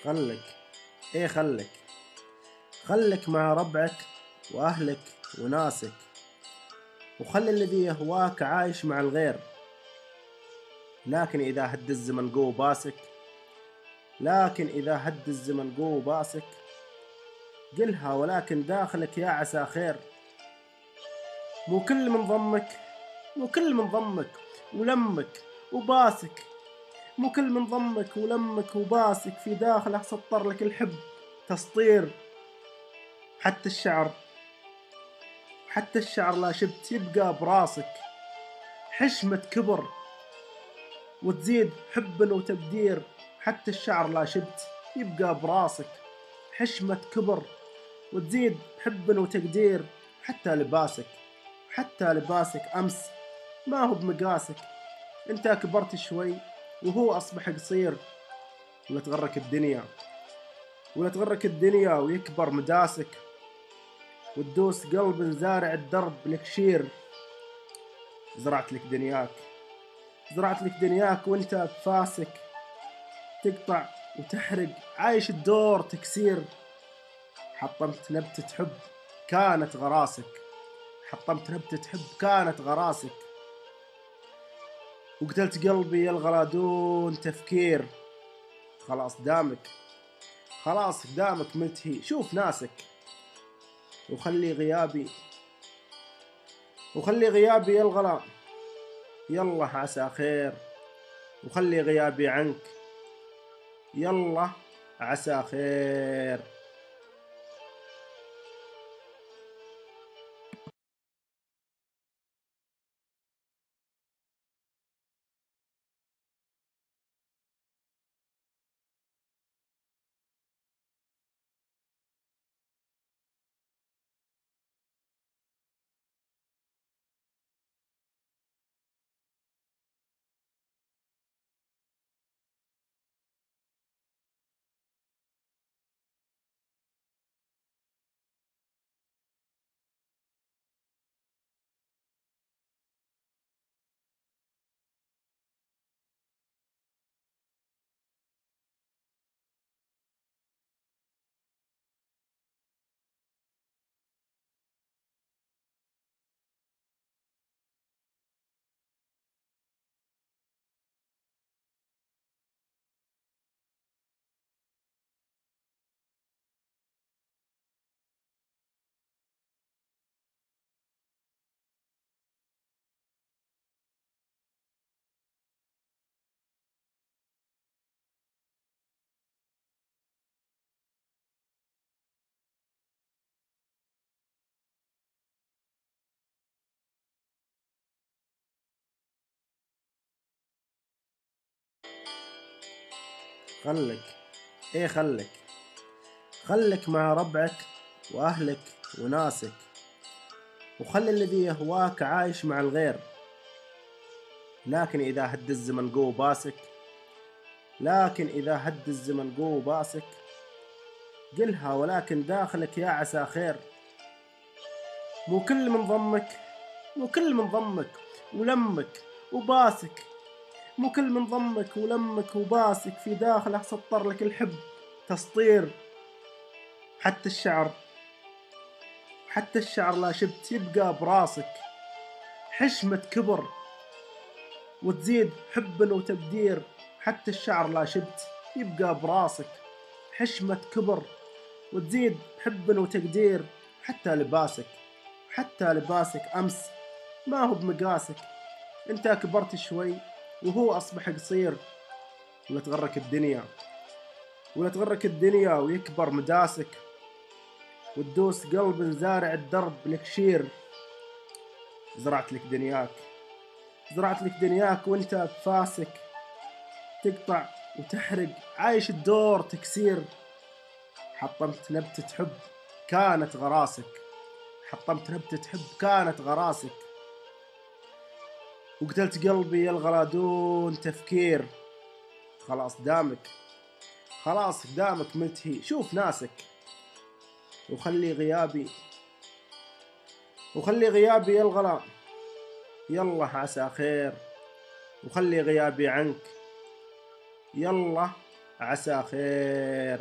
خلك خلك خلك مع ربعك وأهلك وناسك، وخلي الذي يهواك عايش مع الغير. لكن إذا هد الزمن قو باسك، قلها ولكن داخلك يا عسى خير. مو كل من ضمك ولمك وباسك، مو كل من ضمك ولمك وباسك في داخله سطر لك الحب تسطير. حتى الشعر لا شبت يبقى براسك، حشمة كبر وتزيد حبا وتقدير. حتى الشعر لا شبت يبقى براسك، حشمة كبر وتزيد حبا وتقدير. حتى لباسك أمس ما هو بمقاسك، انت كبرت شوي وهو أصبح قصير. ولا تغرك الدنيا ويكبر مداسك، وتدوس قلب زارع الدرب لك شير. زرعت لك دنياك وانت بفاسك، تقطع وتحرق عايش الدور تكسير. حطمت نبتة حب كانت غراسك، وقتلت قلبي يلغى دون تفكير. خلاص دامك ملتهي، شوف ناسك. وخلي غيابي يلغى، يلا عسى خير. وخلي غيابي عنك، يلا عسى خير. خلك مع ربعك وأهلك وناسك، وخلي الذي يهواك عايش مع الغير. لكن إذا هد الزمن قو باسك، قلها ولكن داخلك يا عسى خير. مو كل من ضمك ولمك في داخله سطر لك الحب تسطير. حتى الشعر لا شبت يبقى براسك، حشمة كبر وتزيد حبا وتقدير. حتى الشعر لا شبت يبقى براسك، حشمة كبر وتزيد حبا وتقدير. حتى لباسك أمس ما هو بمقاسك، انت كبرت شوي وهو أصبح قصير. ولا تغرك الدنيا ويكبر مداسك، وتدوس قلب زارع الدرب لك شير. زرعت لك دنياك وانت بفاسك، تقطع وتحرق عايش الدور تكسير. حطمت نبتة حب كانت غراسك، وقتلت قلبي يلغى دون تفكير. خلاص دامك ملتهي، شوف ناسك. وخلي غيابي يلغى، يلا عسى خير. وخلي غيابي عنك، يلا عسى خير.